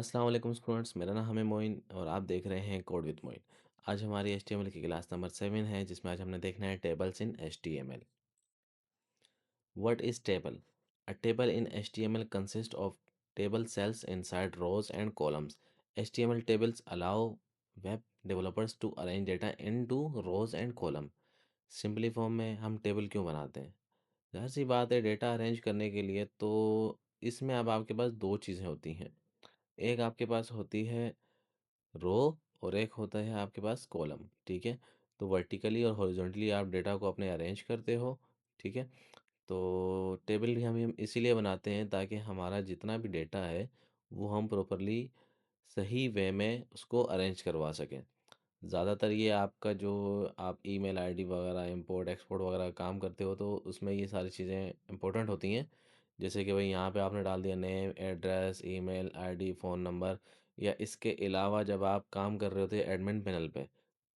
अस्सलाम वालेकुम स्टूडेंट्स, मेरा नाम है मोइन और आप देख रहे हैं कोड विद मोइन। आज हमारी एचटीएमएल की क्लास नंबर 7 है, जिसमें आज हमने देखना है tables in HTML. What is table? A table in HTML consist of table cells inside rows and columns. HTML tables allow web developers to arrange data into rows and column. Simply form में हम table क्यों बनाते हैं? ज़ाहिर सी बात है, data arrange करने के लिए तो इसमें अब आपके पास दो चीज़ें होती हैं। एक आपके पास होती है रो और एक होता है आपके पास कॉलम। ठीक है, तो वर्टिकली और हॉरिजॉन्टली आप डेटा को अपने अरेंज करते हो। ठीक है, तो टेबल भी हम इसीलिए बनाते हैं ताकि हमारा जितना भी डेटा है वो हम प्रॉपरली सही वे में उसको अरेंज करवा सकें। ज़्यादातर ये आपका जो आप ईमेल आईडी वगैरह इंपोर्ट एक्सपोर्ट वगैरह काम करते हो तो उसमें ये सारी चीज़ें इंपॉर्टेंट होती हैं। जैसे कि भाई यहाँ पे आपने डाल दिया name, address, email ID, phone number, या इसके अलावा जब आप काम कर रहे होते हैं एडमिन पैनल पे,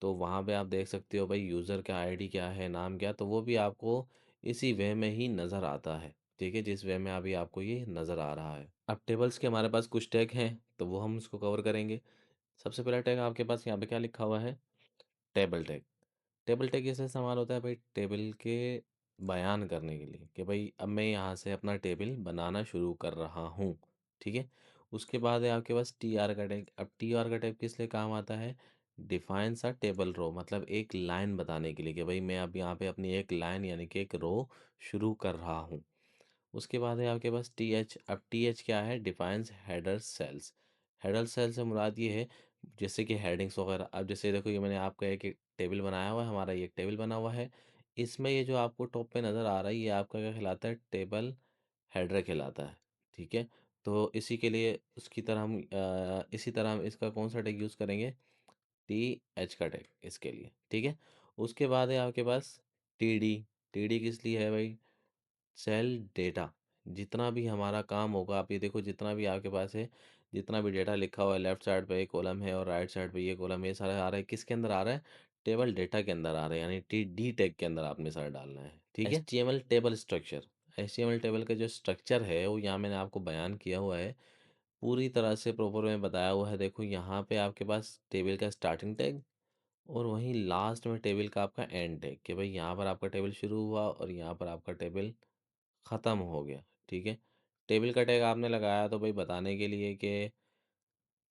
तो वहाँ पे आप देख सकते हो भाई यूज़र का आईडी क्या है, नाम क्या, तो वो भी आपको इसी वे में ही नज़र आता है। ठीक है, जिस वे में अभी आपको ये नज़र आ रहा है। अब टेबल्स के हमारे पास कुछ टैग हैं तो वो हम उसको कवर करेंगे। सबसे पहला टैग आपके पास यहाँ पे क्या लिखा हुआ है? Table tag. टेबल टैग कैसे इस्तेमाल होता है भाई? टेबल के बयान करने के लिए कि भाई अब मैं यहाँ से अपना टेबल बनाना शुरू कर रहा हूँ। ठीक है, उसके बाद है आपके पास टी आर का टैग। अब टी आर का टैग किस लिए काम आता है? डिफाइंस अ टेबल रो, मतलब एक लाइन बताने के लिए कि भाई मैं अब यहाँ पे अपनी एक लाइन यानी कि एक रो शुरू कर रहा हूँ। उसके बाद है आपके पास टी एच। अब टी एच क्या है? Defines header cells. Header cell से मुराद ये है जैसे कि हेडिंग्स वगैरह। अब जैसे देखो, ये मैंने आपका एक टेबल बनाया हुआ है, हमारा ये एक टेबल बना हुआ है। इसमें ये जो आपको टॉप पे नज़र आ रहा है, ये आपका क्या कहलाता है? टेबल हेडर कहलाता है। ठीक है, तो इसी के लिए उसकी तरह हम इसी तरह हम इसका कौन सा टैग यूज़ करेंगे? टी एच का टैग इसके लिए। ठीक है, उसके बाद है आपके पास टी डी। टी डी किस लिए है भाई? Cell data. जितना भी हमारा काम होगा, आप ये देखो जितना भी आपके पास है, जितना भी डेटा लिखा हुआ है, लेफ्ट साइड पे एक कॉलम है और राइट साइड पे ये कॉलम है, ये सारा आ रहा है किसके अंदर आ रहा है? टेबल डेटा के अंदर आ रहा है, यानी टी डी टैग के अंदर आपने सारा डालना है। ठीक है, HTML table structure. HTML table का जो स्ट्रक्चर है वो यहाँ मैंने आपको बयान किया हुआ है, पूरी तरह से प्रॉपर में बताया हुआ है। देखो यहाँ पे आपके पास टेबल का स्टार्टिंग टैग और वहीं लास्ट में टेबल का आपका एंड टैग, कि भाई यहाँ पर आपका टेबल शुरू हुआ और यहाँ पर आपका टेबल ख़त्म हो गया। ठीक है, टेबल का टैग आपने लगाया तो भाई बताने के लिए कि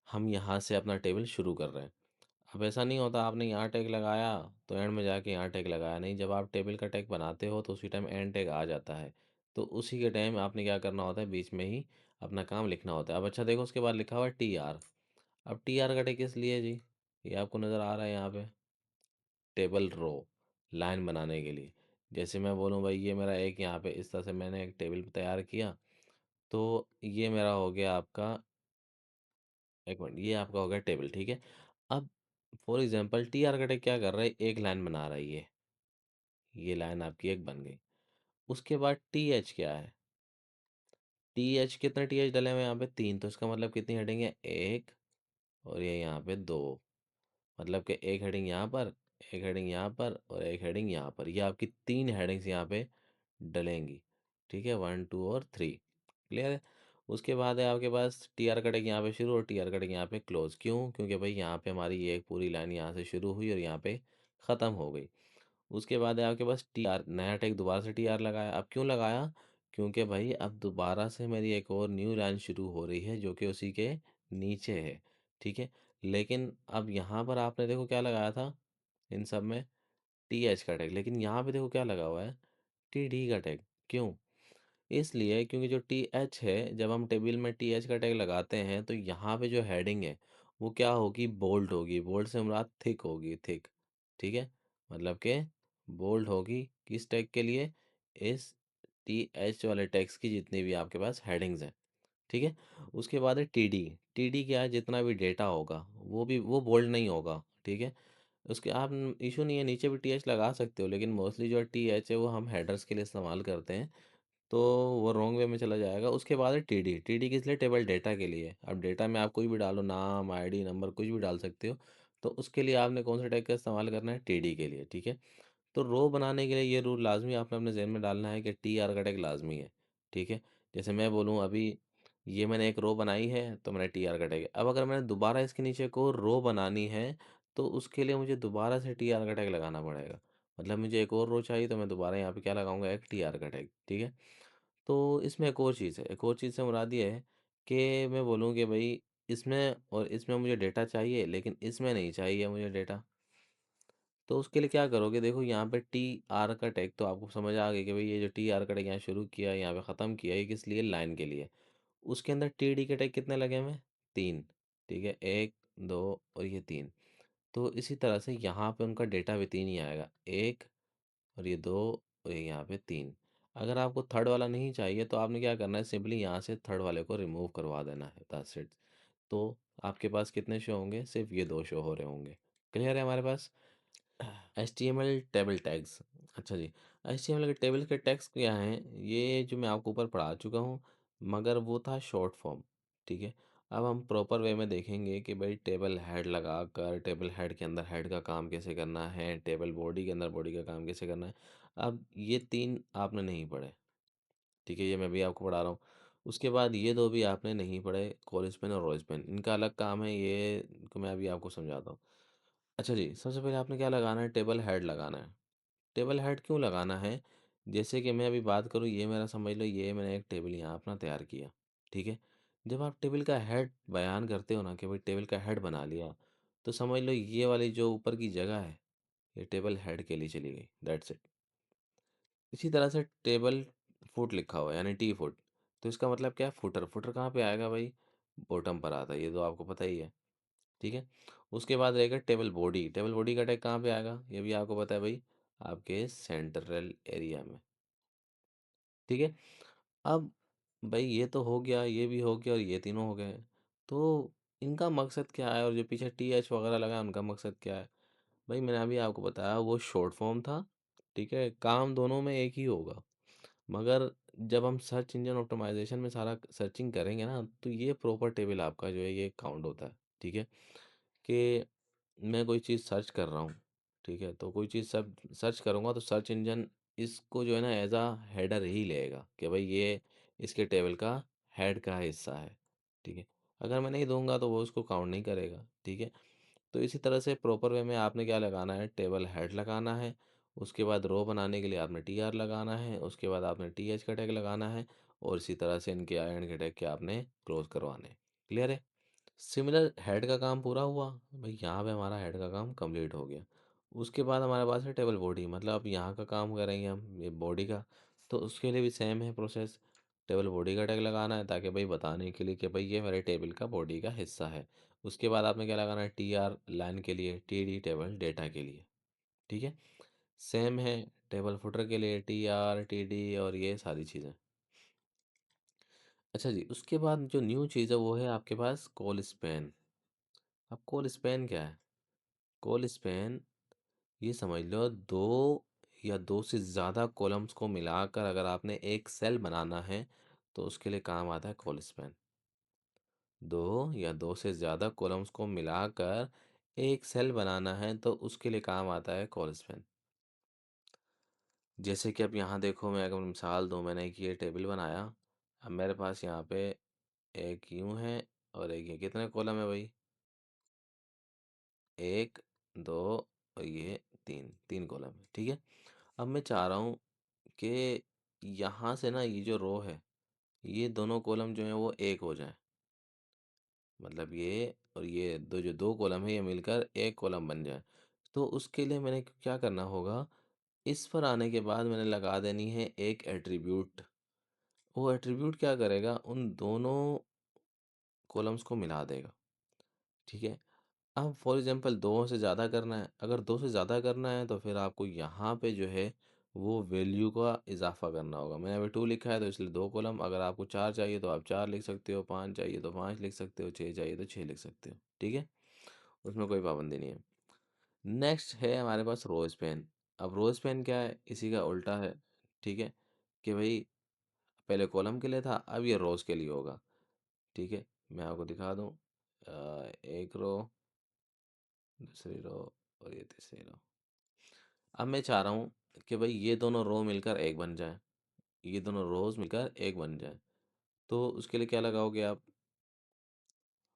हम यहाँ से अपना टेबल शुरू कर रहे हैं। अब ऐसा नहीं होता आपने यहाँ टैग लगाया तो एंड में जाके यहाँ टैग लगाया नहीं। जब आप टेबल का टैग बनाते हो तो उसी टाइम एंड टैग आ जाता है, तो उसी के टाइम आपने क्या करना होता है? बीच में ही अपना काम लिखना होता है। अब अच्छा देखो, उसके बाद लिखा हुआ है टी आर। अब टी आर का टैग किस लिए जी? ये आपको नज़र आ रहा है यहाँ पे, टेबल रो, लाइन बनाने के लिए। जैसे मैं बोलूँ भाई ये मेरा एक यहाँ पे इस तरह से मैंने एक टेबल तैयार किया, तो ये मेरा हो गया आपका, एक मिनट, ये आपका हो गया टेबल। ठीक है, अब फॉर एग्जांपल टी आर कटेक्ट क्या कर रहा है? एक लाइन बना रहा है, ये लाइन आपकी एक बन गई। उसके बाद टी एच क्या है? टी एच कितने टी एच डले हुए हैं यहाँ पे? तीन, तो इसका मतलब कितनी हेडिंग है? एक, और ये यहाँ पे दो। मतलब कि एक हेडिंग यहाँ पर, एक हेडिंग यहाँ पर और एक हेडिंग यहाँ पर, ये आपकी तीन हेडिंग्स यहाँ पे डलेंगी। ठीक है, 1 2 और 3। क्लियर है? उसके बाद है आपके पास टी आर कटेग यहाँ पे शुरू और टी आर कटेग यहाँ पे क्लोज। क्यों? क्योंकि भाई यहाँ पे हमारी ये एक पूरी लाइन यहाँ से शुरू हुई और यहाँ पे ख़त्म हो गई। उसके बाद है आपके पास टी आर, नया टैग दोबारा से टी आर लगाया। अब क्यों लगाया? क्योंकि भाई अब दोबारा से मेरी एक और न्यू लाइन शुरू हो रही है जो कि उसी के नीचे है। ठीक है, लेकिन अब यहाँ पर आपने देखो क्या लगाया था इन सब में? टी एच का टैग। लेकिन यहाँ पे देखो क्या लगा हुआ है? टी डी का टैग। क्यों? इसलिए क्योंकि जो टी एच है, जब हम टेबल में टी एच का टैग लगाते हैं तो यहाँ पे जो हेडिंग है वो क्या होगी? बोल्ड होगी। बोल्ड से मुराद थिक होगी, थिक। ठीक है, मतलब कि बोल्ड होगी किस टैग के लिए? इस टी एच वाले टैग्स की जितनी भी आपके पास हेडिंग्स हैं। ठीक है, उसके बाद है टी डी। टी डी क्या है? जितना भी डेटा होगा वो भी वो बोल्ड नहीं होगा। ठीक है, उसके आप इशू नहीं है, नीचे भी टी एच लगा सकते हो, लेकिन मोस्टली जो टी एच है वो हम हेडर्स के लिए इस्तेमाल करते हैं, तो वो रॉन्ग वे में चला जाएगा। उसके बाद है टीडी। टीडी किस लिए? टेबल डेटा के लिए। अब डेटा में आप कोई भी डालो, नाम, आईडी, नंबर, कुछ भी डाल सकते हो, तो उसके लिए आपने कौन से टैग का इस्तेमाल करना है? टीडी के लिए। ठीक है, तो रो बनाने के लिए ये रूल लाजमी आपने अपने जहन में डालना है कि टी आर का टैग लाजमी है। ठीक है, जैसे मैं बोलूँ अभी ये मैंने एक रो बनाई है तो मैंने टी आर का टैग, अब अगर मैंने दोबारा इसके नीचे को रो बनानी है तो उसके लिए मुझे दोबारा से टी आर का टैग लगाना पड़ेगा। मतलब मुझे एक और रो चाहिए तो मैं दोबारा यहाँ पे क्या लगाऊंगा, एक टी आर का टैग। ठीक है। तो इसमें एक और चीज़ है, एक और चीज़ से मुराद ये है कि मैं बोलूँ कि भाई इसमें और इसमें मुझे डेटा चाहिए लेकिन इसमें नहीं चाहिए मुझे डेटा। तो उसके लिए क्या करोगे, देखो यहाँ पे टी आर का टैग तो आपको समझ आ गया कि भाई ये जो टी आर का टैग यहाँ शुरू किया यहाँ पे ख़त्म किया, ये किस लिए, लाइन के लिए। उसके अंदर टी डी के टैग कितने लगे हुए हैं, तीन। ठीक है, एक, दो और ये तीन। तो इसी तरह से यहाँ पे उनका डेटा भी तीन ही आएगा, एक और ये दो और ये यहाँ पे तीन। अगर आपको थर्ड वाला नहीं चाहिए तो आपने क्या करना है, सिंपली यहाँ से थर्ड वाले को रिमूव करवा देना है, दैट्स इट। तो आपके पास कितने शो होंगे, सिर्फ ये दो शो हो रहे होंगे। क्लियर है हमारे पास। H T M L table tags. अच्छा जी, एच टी एम एल के टेबल के टैग्स क्या हैं, ये जो मैं आपको ऊपर पढ़ा चुका हूँ, मगर वो था शॉर्ट फॉर्म। ठीक है। अब हम प्रॉपर वे में देखेंगे कि भाई टेबल हेड लगा कर टेबल हेड के अंदर हेड का काम कैसे करना है, टेबल बॉडी के अंदर बॉडी का काम कैसे करना है। अब ये तीन आपने नहीं पढ़े। ठीक है, ये मैं भी आपको पढ़ा रहा हूँ। उसके बाद ये दो भी आपने नहीं पढ़े, कॉलेज पेन और रोज पेन, इनका अलग काम है, ये को मैं अभी आपको समझाता हूँ। अच्छा जी, सबसे पहले आपने क्या लगाना है, टेबल हेड लगाना है। टेबल हेड क्यों लगाना है, जैसे कि मैं अभी बात करूँ, ये मेरा समझ लो, ये मैंने एक टेबल यहाँ अपना तैयार किया। ठीक है। जब आप टेबल का हेड बयान करते हो ना कि भाई टेबल का हेड बना लिया, तो समझ लो ये वाली जो ऊपर की जगह है ये टेबल हेड के लिए चली गई, दैट्स इट। इसी तरह से टेबल फुट लिखा हुआ है यानी टी फुट, तो इसका मतलब क्या है, फुटर। फुटर कहाँ पे आएगा भाई, बॉटम पर आता है, ये तो आपको पता ही है। ठीक है। उसके बाद रहेगा टेबल बॉडी। टेबल बॉडी का टैग कहाँ पे आएगा, ये भी आपको पता है भाई, आपके सेंट्रल एरिया में। ठीक है। अब भाई ये तो हो गया, ये भी हो गया और ये तीनों हो गए। तो इनका मकसद क्या है, और जो पीछे टी एच वगैरह लगा है उनका मकसद क्या है। भाई मैंने अभी आपको बताया वो शॉर्ट फॉर्म था। ठीक है, काम दोनों में एक ही होगा, मगर जब हम सर्च इंजन ऑप्टिमाइजेशन में सारा सर्चिंग करेंगे ना, तो ये प्रॉपर टेबल आपका जो है ये काउंट होता है। ठीक है। कि मैं कोई चीज़ सर्च कर रहा हूँ। ठीक है, तो कोई चीज़ सब सर्च करूँगा तो सर्च इंजन इसको जो है ना एज आ हेडर ही लेगा कि भाई ये इसके टेबल का हेड का हिस्सा है। ठीक है। अगर मैं नहीं दूंगा तो वो उसको काउंट नहीं करेगा। ठीक है। तो इसी तरह से प्रॉपर वे में आपने क्या लगाना है, टेबल हेड लगाना है। उसके बाद रो बनाने के लिए आपने टी आर लगाना है, उसके बाद आपने टी एच का टैग लगाना है, और इसी तरह से इनके एंड के टैग के आपने क्लोज करवाने हैं। क्लियर है। सिमिलर हेड का काम पूरा हुआ, भाई यहाँ पे हमारा हेड का काम कंप्लीट हो गया। उसके बाद हमारे पास है टेबल बॉडी, मतलब अब यहाँ का काम करेंगे हम ये बॉडी का। तो उसके लिए भी सेम है प्रोसेस, टेबल बॉडी का टैग लगाना है ताकि भाई बताने के लिए कि भाई ये मेरे टेबल का बॉडी का हिस्सा है। उसके बाद आपने क्या लगाना है, टी आर लाइन के लिए, टी डी टेबल डेटा के लिए। ठीक है। सेम है टेबल फुटर के लिए, टी आर टी डी और ये सारी चीज़ें। अच्छा जी, उसके बाद जो न्यू चीज़ है वो है आपके पास कॉल स्पैन। अब कॉल स्पैन क्या है, कॉल स्पैन ये समझ लो दो या दो से ज़्यादा कॉलम्स को मिलाकर अगर आपने एक सेल बनाना है तो उसके लिए काम आता है कॉल स्पैन। दो या दो से ज़्यादा कॉलम्स को मिलाकर एक सेल बनाना है तो उसके लिए काम आता है कॉल स्पैन। जैसे कि अब यहाँ देखो, मैं अगर मिसाल दूँ, मैंने एक ये टेबल बनाया। अब मेरे पास यहाँ पे एक यूं है और एक ये, कितने कॉलम है भाई, एक, दो और ये तीन, तीन कॉलम है। ठीक है। अब मैं चाह रहा हूँ कि यहाँ से ना ये जो रो है, ये दोनों कॉलम जो है वो एक हो जाए, मतलब ये और ये दो जो दो कॉलम है ये मिलकर एक कॉलम बन जाए। तो उसके लिए मैंने क्या करना होगा, इस पर आने के बाद मैंने लगा देनी है एक एट्रीब्यूट। वो एट्रीब्यूट क्या करेगा, उन दोनों कॉलम्स को मिला देगा। ठीक है। अब फॉर एग्जांपल दो से ज़्यादा करना है, अगर दो से ज़्यादा करना है तो फिर आपको यहाँ पे जो है वो वैल्यू का इजाफा करना होगा। मैंने अभी टू लिखा है तो इसलिए दो कॉलम, अगर आपको चार चाहिए तो आप चार लिख सकते हो, पाँच चाहिए तो पाँच लिख सकते हो, छः चाहिए तो छः लिख सकते हो। ठीक है। उसमें कोई पाबंदी नहीं है। नेक्स्ट है हमारे पास रोज पेन। अब रोज पेन क्या है, इसी का उल्टा है। ठीक है। कि भाई पहले कॉलम के लिए था, अब ये रोज के लिए होगा। ठीक है, मैं आपको दिखा दूँ, एक रो, दूसरी रो और ये तीसरी रो। अब मैं चाह रहा हूँ कि भाई ये दोनों रो मिलकर एक बन जाए, ये दोनों रोज मिलकर एक बन जाए। तो उसके लिए क्या लगाओगे आप?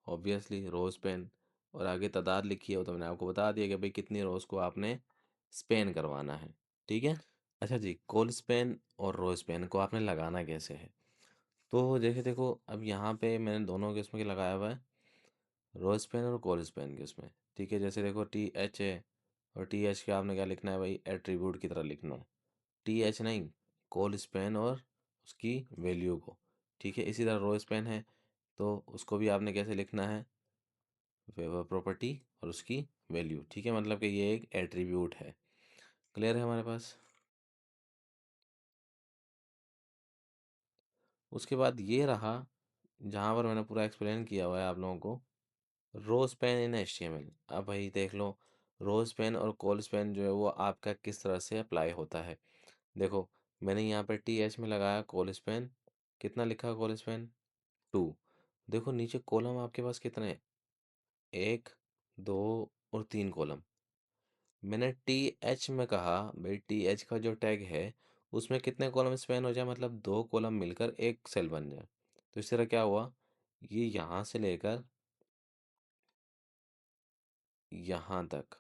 ऑब्वियसली रोज पेन। और आगे तादाद लिखी है वो तो मैंने आपको बता दिया कि भाई कितनी रोज को आपने स्पेन करवाना है। ठीक है। अच्छा जी, कोल्ड स्पेन और रोज पेन को आपने लगाना कैसे है? तो देखिए, देखो अब यहाँ पे मैंने दोनों के उसमें लगाया हुआ है, रोज पेन और कोल्ड पेन के उसमें। ठीक है, जैसे देखो टी एच है, और टी एच के आपने क्या लिखना है भाई, एट्रीब्यूट की तरह लिखना है। टी एच नहीं, कोल्ड स्पेन और उसकी वैल्यू को। ठीक है, इसी तरह रोज पेन है, तो उसको भी आपने कैसे लिखना है, प्रॉपर्टी और उसकी वैल्यू। ठीक है, मतलब कि ये एक एट्रीब्यूट है। क्लियर है हमारे पास? उसके बाद ये रहा, जहाँ पर मैंने पूरा एक्सप्लेन किया हुआ है आप लोगों को, रोज पेन इन HTML। अब भाई देख लो, रोज पेन और कोल्ड पेन जो है वो आपका किस तरह से अप्लाई होता है। देखो, मैंने यहाँ पे TH में लगाया कोल्ड पेन, कितना लिखा कोल्ड पेन, 2। देखो नीचे कॉलम आपके पास कितने हैं, 1, 2 और 3 कॉलम। मैंने TH में कहा भाई TH का जो टैग है उसमें कितने कॉलम स्पेन हो जाए, मतलब 2 कॉलम मिलकर एक सेल बन जाए। तो इस तरह क्या हुआ, ये यहाँ से लेकर यहाँ तक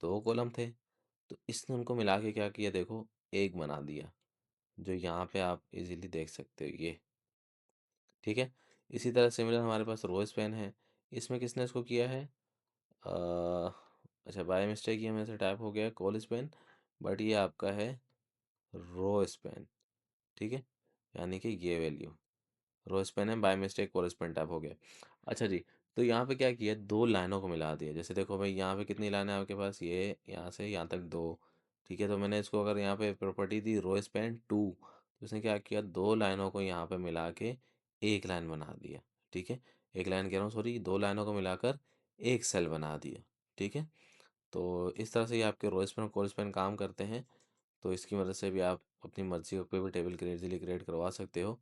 2 कॉलम थे, तो इसने उनको मिला के क्या किया, देखो एक बना दिया, जो यहाँ पे आप इजीली देख सकते हो ये। ठीक है, इसी तरह सिमिलर हमारे पास रोज पेन है, इसमें किसने इसको किया है, अ, अच्छा बाय मिस्टेक ये मेरे से टाइप हो गया कॉलेज पेन, बट ये आपका है रोज पेन। ठीक है, यानी कि ये वैल्यू रोज पेन है, by mistake colspan type हो गया। अच्छा जी, तो यहाँ पे क्या किया, दो लाइनों को मिला दिया। जैसे देखो भाई यहाँ पे कितनी लाइन है आपके पास, ये यहाँ से यहाँ तक 2। ठीक है, तो मैंने इसको अगर यहाँ पे प्रॉपर्टी दी रोज पेन 2, तो इसने क्या किया, 2 लाइनों को यहाँ पे मिला के एक लाइन बना दिया। ठीक है, एक लाइन कह रहा हूँ, सॉरी, 2 लाइनों को मिलाकर एक सेल बना दिया। ठीक है, तो इस तरह से ये आपके रोज पेन और कोल्ड पेन काम करते हैं। तो इसकी मदद से भी आप अपनी मर्जी का कोई भी टेबल इजीली क्रिएट करवा सकते हो।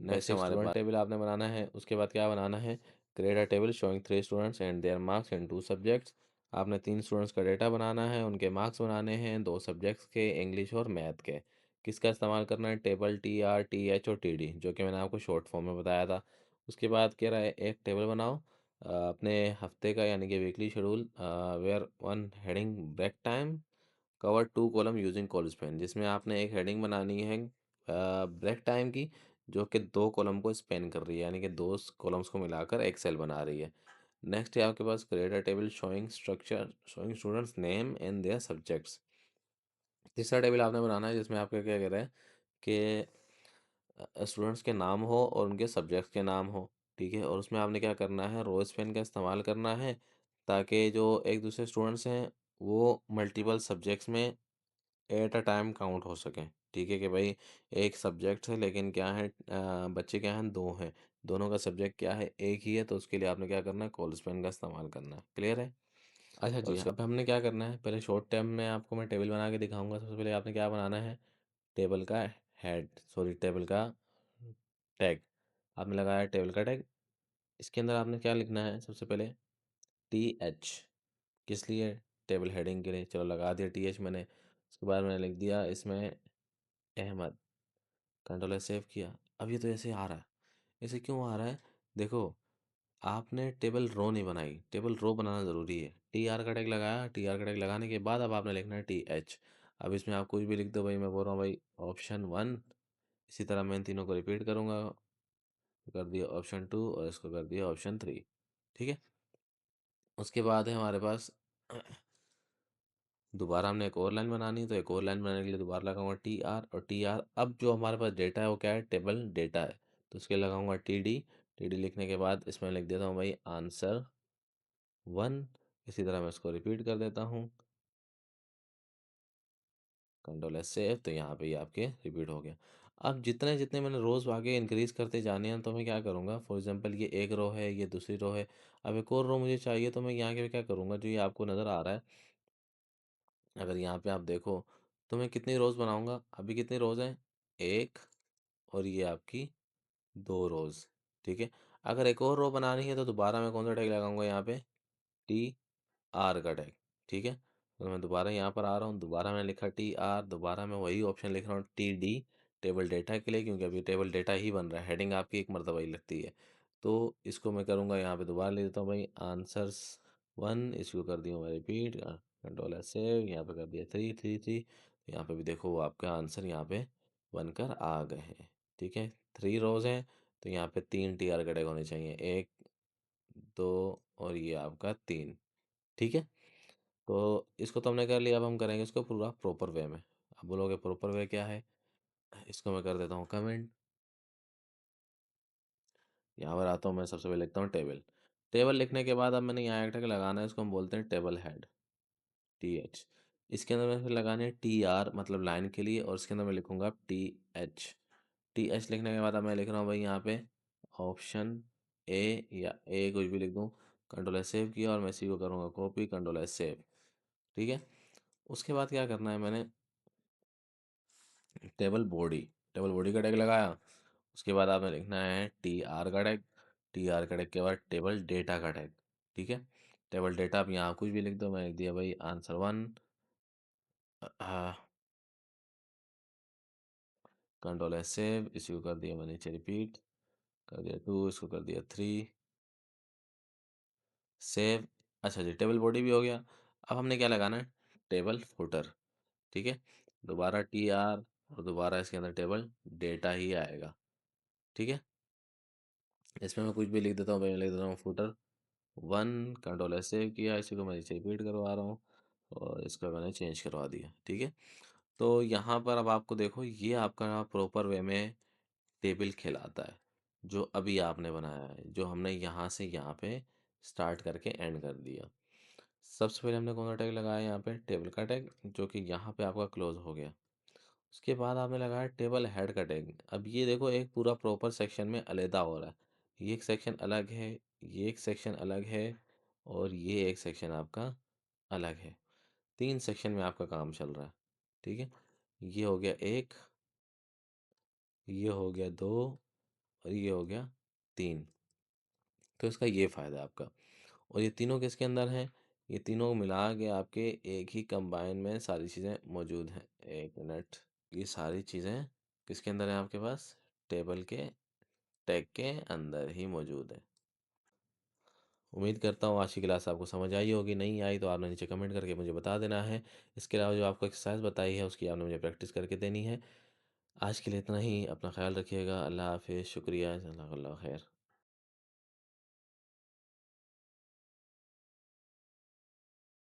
नेक्स्ट हमारे पास टेबल आपने बनाना है, उसके बाद क्या बनाना है, create a table showing 3 students and there marks in 2 subjects. आपने 3 स्टूडेंट्स का डेटा बनाना है, उनके मार्क्स बनाने हैं 2 सब्जेक्ट्स के, इंग्लिश और मैथ के। किसका इस्तेमाल करना है, टेबल TR TH और TD, जो कि मैंने आपको शॉर्ट फॉर्म में बताया था। उसके बाद कह रहा है एक टेबल बनाओ अपने हफ्ते का, यानी कि weekly schedule, where one heading break time cover 2 column using colspan, जिसमें आपने एक हेडिंग बनानी है ब्रेक टाइम की, जो कि 2 कॉलम को स्पेन कर रही है, यानी कि 2 कॉलम्स को मिलाकर एक सेल बना रही है। नेक्स्ट है आपके पास create a table showing structure showing students name and their subjects. तीसरा टेबल आपने बनाना है जिसमें आपका क्या कह रहा है कि स्टूडेंट्स के नाम हो और उनके सब्जेक्ट्स के नाम हो। ठीक है, और उसमें आपने क्या करना है, रोज पेन का इस्तेमाल करना है, ताकि जो एक दूसरे स्टूडेंट्स हैं वो मल्टीपल सब्जेक्ट्स में एट अ टाइम काउंट हो सकें। ठीक है, कि भाई एक सब्जेक्ट है लेकिन क्या है, बच्चे क्या हैं, 2 हैं, दोनों का सब्जेक्ट क्या है, एक ही है, तो उसके लिए आपने क्या करना है, कॉल स्पेन का इस्तेमाल करना है। क्लियर है? अच्छा और जी, उसके अब हमने क्या करना है, पहले शॉर्ट टर्म में आपको मैं टेबल बना के दिखाऊंगा। सबसे पहले आपने क्या बनाना है, टेबल का हेड, सॉरी टेबल का टैग। आपने लगाया टेबल का टैग, इसके अंदर आपने क्या लिखना है, सबसे पहले TH, किस लिए, टेबल हेडिंग के लिए। चलो लगा दिया TH मैंने। उसके बाद मैंने लिख दिया इसमें अहमद, कंट्रोल सेव किया। अब ये तो ऐसे आ रहा है, ऐसे क्यों आ रहा है, देखो आपने टेबल रो नहीं बनाई, टेबल रो बनाना ज़रूरी है। TR का टैग लगाया, TR का टैग लगाने के बाद अब आपने लिखना है TH। अब इसमें आप कुछ भी लिख दो भाई, मैं बोल रहा हूँ भाई ऑप्शन 1। इसी तरह मैं इन तीनों को रिपीट करूँगा, कर दिया ऑप्शन 2 और इसको कर दिया ऑप्शन 3। ठीक है, उसके बाद है हमारे पास दोबारा हमने एक और लाइन बनानी है, तो एक और लाइन बनाने के लिए दोबारा लगाऊंगा TR, और TR अब जो हमारे पास डेटा है वो क्या है, टेबल डेटा है, तो उसके लगाऊंगा TD लिखने के बाद इसमें लिख देता हूँ भाई आंसर 1। इसी तरह मैं इसको रिपीट कर देता हूँ, कंट्रोल सेव, तो यहाँ पे ये आपके रिपीट हो गया। अब जितने जितने मैंने रोज़ आगे इंक्रीज करते जाने हैं, तो मैं क्या करूँगा, फॉर एग्जांपल ये एक रो है, ये दूसरी रो है, अब एक और रो मुझे चाहिए, तो मैं यहाँ के क्या करूँगा, जो ये आपको नज़र आ रहा है, अगर यहाँ पे आप देखो, तो मैं कितनी रोज़ बनाऊँगा, अभी कितनी रोज़ हैं, एक, और ये आपकी 2 रोज़। ठीक है, अगर एक और रो बनानी है तो दोबारा मैं कौन सा टैग लगाऊंगा, यहाँ पे TR का टैग। ठीक है, तो मैं दोबारा यहाँ पर आ रहा हूँ, दोबारा मैंने लिखा TR, दोबारा मैं वही ऑप्शन लिख रहा हूँ TD। टेबल डेटा के लिए, क्योंकि अभी टेबल डेटा ही बन रहा है, हेडिंग आपकी एक मरतबा ही लगती है। तो इसको मैं करूँगा यहाँ पे दोबारा ले देता हूँ भाई, आंसर्स 1, इसको कर दिया मैं रिपीट, कंट्रोल एस सेव, यहाँ पे कर दिया 3 यहाँ पे भी देखो वो आपका आंसर यहाँ पे बनकर आ गए हैं। ठीक है, 3 रोज़ हैं, तो यहाँ पे 3 टी आर कटेग होने चाहिए, 1 2 और ये आपका 3। ठीक है, तो इसको तो हमने कर लिया, अब हम करेंगे इसको पूरा प्रॉपर वे में। अब बोलोगे प्रॉपर वे क्या है, इसको मैं कर देता हूँ कमेंट। यहाँ पर आता हूँ, मैं सबसे पहले लिखता हूँ टेबल। टेबल लिखने के बाद अब मैंने यहाँ एक टैग लगाना है, इसको हम बोलते हैं टेबल हेड, TH। इसके अंदर मैंने फिर लगाने हैं TR मतलब लाइन के लिए, और इसके अंदर मैं लिखूंगा TH। TH लिखने के बाद अब मैं लिख रहा हूँ भाई यहाँ पे ऑप्शन ए, या ए कुछ भी लिख दूँ, कंट्रोल एस सेव किया और मैं इसी को करूँगा कॉपी, कंट्रोल एस सेव। ठीक है, उसके बाद क्या करना है, मैंने टेबल बॉडी का टैग लगाया। उसके बाद आपने लिखना है TR का टैग, TR का टैग के बाद टेबल डेटा का टैग। ठीक है, टेबल डेटा आप यहाँ कुछ भी लिख दो, मैं लिख दिया भाई आंसर 1, कंट्रोल एस सेव, इसी को कर दिया मैं नीचे रिपीट, कर दिया 2, इसको कर दिया 3, सेव। अच्छा जी, टेबल बॉडी भी हो गया। अब हमने क्या लगाना है, टेबल फुटर। ठीक है, दोबारा TR और दोबारा इसके अंदर टेबल डेटा ही आएगा। ठीक है, इसमें मैं कुछ भी लिख देता हूँ भाई, मैं लिख देता हूँ फुटर 1, कंट्रोल एस सेव किया, इसी को मैं नीचे रिपीट करवा रहा हूँ और इसका मैंने चेंज करवा दिया। ठीक है, तो यहाँ पर अब आपको देखो, ये आपका प्रॉपर वे में टेबल कहलाता है, जो अभी आपने बनाया है, जो हमने यहाँ से यहाँ पे स्टार्ट करके एंड कर दिया। सबसे पहले हमने कौन सा टैग लगाया, यहाँ पे टेबल का टैग, जो कि यहाँ पे आपका क्लोज हो गया। उसके बाद आपने लगाया टेबल हेड का टैग। अब ये देखो एक पूरा प्रॉपर सेक्शन में अलहदा हो रहा है, ये एक सेक्शन अलग है, ये एक सेक्शन अलग है, और ये एक सेक्शन आपका अलग है। 3 सेक्शन में आपका काम चल रहा है। ठीक है, ये हो गया 1, ये हो गया 2 और ये हो गया 3। तो इसका ये फ़ायदा है आपका, और ये तीनों किसके अंदर हैं, ये तीनों मिला के आपके एक ही कंबाइन में सारी चीज़ें मौजूद हैं। एक मिनट, ये सारी चीज़ें किसके अंदर हैं आपके पास, टेबल के टैग के अंदर ही मौजूद है। उम्मीद करता हूँ आज की क्लास आपको समझ आई होगी, नहीं आई तो आपने नीचे कमेंट करके मुझे बता देना है। इसके अलावा जो आपको एक्सरसाइज बताई है उसकी आपने मुझे प्रैक्टिस करके देनी है। आज के लिए इतना ही, अपना ख्याल रखिएगा, अल्लाह हाफिज़, शुक्रिया, जज़ाकल्लाह खैर।